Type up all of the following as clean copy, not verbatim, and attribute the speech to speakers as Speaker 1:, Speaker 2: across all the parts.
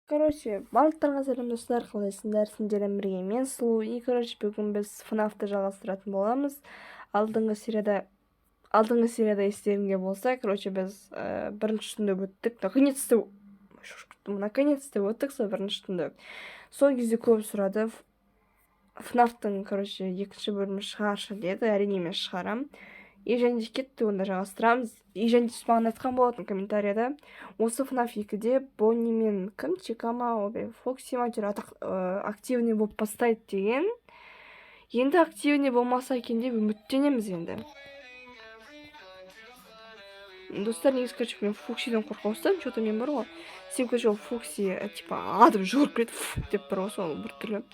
Speaker 1: Барлықтарыңа сәлем достар, қалайсыңдар? Сендермен бірге мен Сұлу. Бүгін біз FNAF-ты жалғастыратын боламыз. Алдыңғы серияда естеріңде болса, біз бірінші түнді өттік. Наконец-то өттік сол бірінші түнді. Сол кезде көп сұрады. FNAF-тың, екінші бөлімі шығаршы деді. Әрине мен шығарам. Еженде кетті, онда жалғастырамыз. Еженде маған айтқан болатын комментарияда. Осы FNAF 2-де Бонни мен кім? Чикама, Фокси матер активный болып бастайды деген. Енді активный болмаса екен деп үміттенеміз енді. Достар, негізі, мен Фоксиден қорқа бастадым. Что-то мен бар ғой. Сен Фокси, адым жүгіріп кетіп деп бар ғой, сол бір түрлі.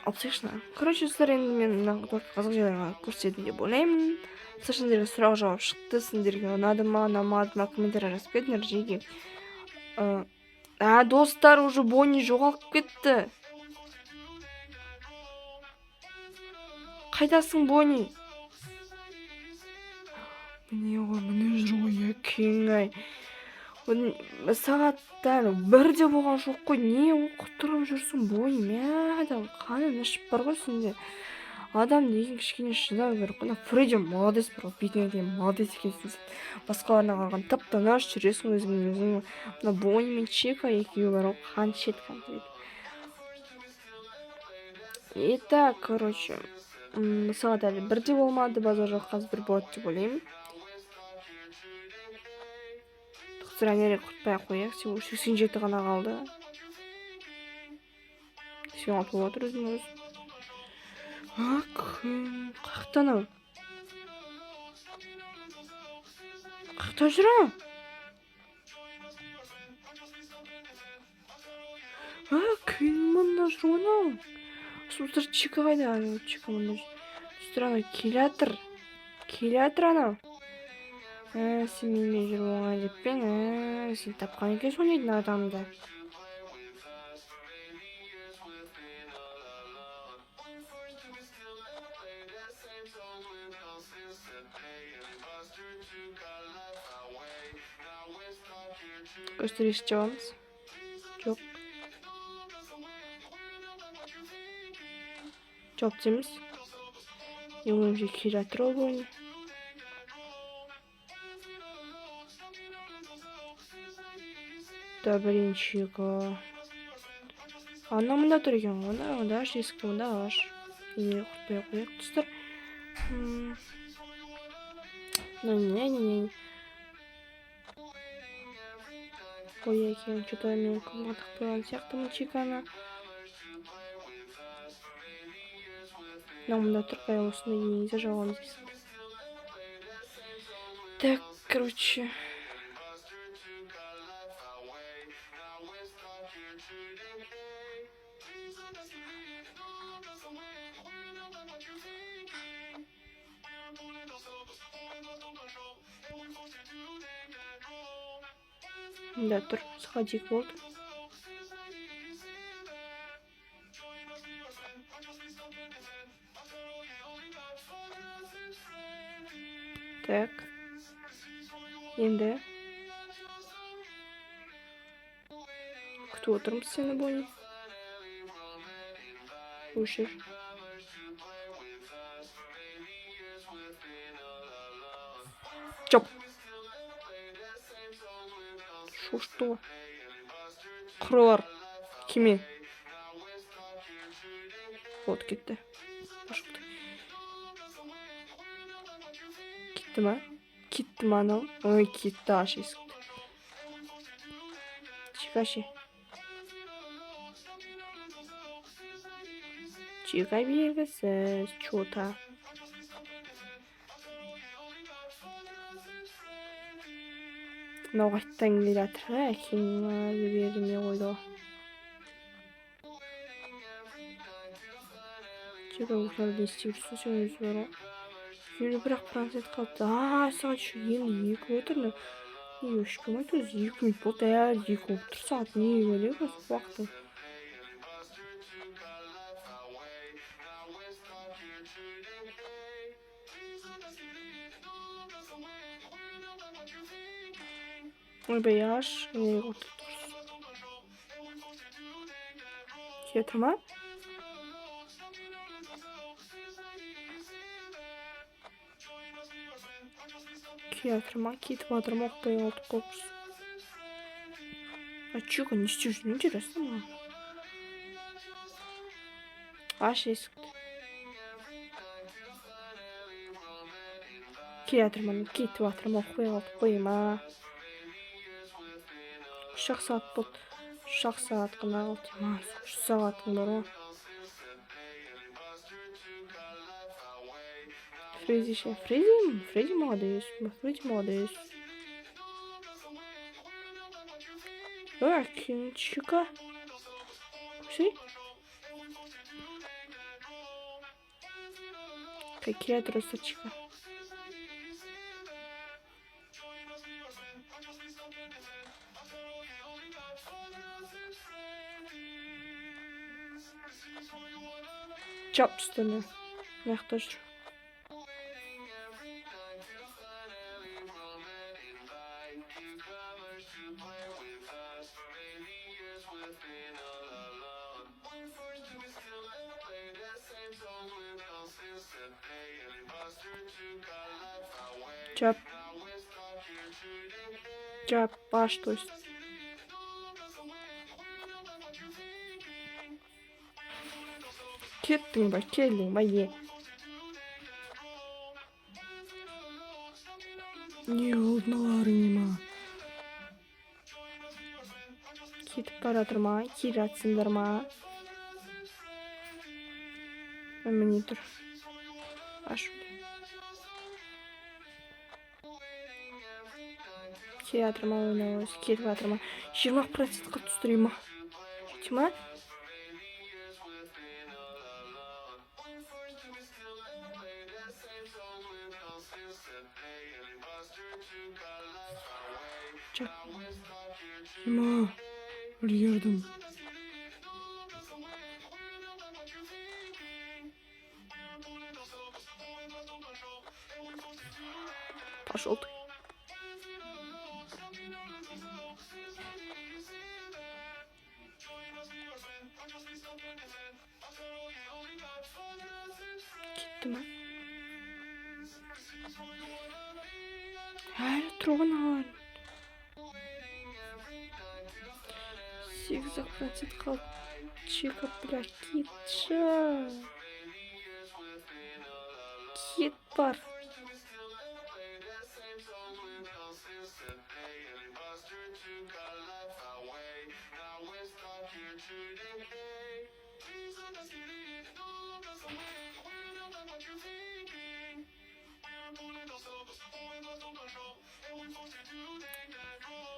Speaker 1: Алпсайшына. Достар, енді мен қызық жайларға көрсететін деп ойлаймын. Сендерге сұрақ жауап шықты, сендерге ұнады ма, ұнамады ма, комментария жазып кетіңдер жеге. Достар, уже Бонни жоғалып кетті. Қайдасың, Бонни? Міне жүр ғой, кең-ай. Сағаттар бірде болған жоқ қой, не оқып тұрып жүрсің, Бонни? Адам қанын ішіп бар ғой сенде. Адам деген кішкене шыдау керек қой. Фредди молодец бар ғой, бетіңе деген молодец екенсің. Басқаларына қарағанда тып-тыныш жүресің өзің. Мына Бонни мен Чика екеуі бар ғой, қаншет конкрет. Итак, сағат әлі бірде болмады, базар жоқ, қазір бір болады деп ойлаймын. Сранерек құртпай қояқ, 87 ғана қалды. 86 болып отыр өзің өз. Қақта анау? Қақта жүр анау? Күн мұнда жүр анау. Сұстыр Чика қайда? Чика мұнда жүр. Сұстыр анау келятыр анау. Сен менімен жүр оңай деп пен, сен тапқан екен сонайдың адамды. Көстереші жауамыз? Жоқ. Жоқ дейміз. Емімше келятыр ол Бонни. Да, блин, Чика. Ана мұнда тұр екен, онда аш, есікті онда аш. Ене құртпай қояқ, достар. Не. Ой, екен, что-то мен қымғатық қойған сияқтымын Чиканы. Мұнда тұр, қай осында енеңізде жауамыз есікті. Так, да, тұр, сходик болды. Так. Енді күтіп отырмыз сені, Бонни. Өшір. Жоп. Что? Құрылар. Кеме. Вот, кетті. Кетті ма? Кетті ма анау? Ой, кетті аш есікті. Чикашы. Чика белгісіз. Чота. Мынау қайттан келе жатыр, әкең берме қойды. Чика ұшарды естеп жүрсің, сен өзі бар ғой. Енді бірақ прансет қалыпты. Сағат шу енді 2 отырды. Ешкім айтты, өзі 2 минут болды, әлі 2 болып тұр сағат. Не өлек осы уақыты. ойбай аш кетір ма? Кетір ма? Кетіп жатыр ма? Оқпай қалдық қоқыс. А чего не стюж? Интересно маған. Аш есікті. Кетір ма? Кетіп жатыр ма? Оқпай қалдық қойма. 3 сағат болды. 3 сағат қана қалды. 3 сағатың бар ғой. Фрези ше. Фрези молодец. Фрези молодец. Кинчика. Кушай. Какие трусочка. Чап üstüne. Yaklaş. Чап. Чап, başlıyoruz. Kеттің ба, келдің ба, е. Не олдыналарың ма? Кетіп баратыр ма, келатсыңдар ма? Міне тұр. Аш. Кетіп ма, ойнауыз, кетіп жатыр ма? 20%-қа түстірей ма? Кетіп ма? Çak. Ма, үлгердім. Пошел ты. Кетті ма? Әлі тұрған. 8% қалды. Чека, бля, кетші. Кет бар.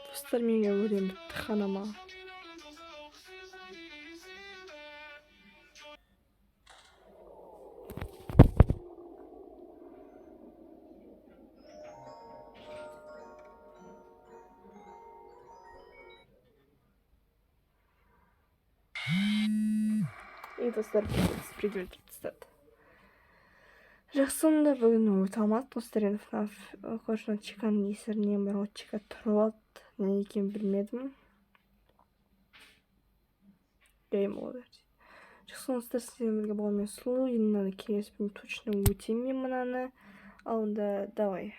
Speaker 1: Достар, менге өлем бітті ханама. И достар, придет стат. Жақсында бүгін өте алмады. Достар, енді FNAF қоршынан чеканың есірінен бір отчека тұрып алды. Не екенін білмедім. Game over. Жақсыңыздар, сіздерге болған мен сұлу. Енді мынаны келесі точно өтемін мен мынаны. Ал онда давай.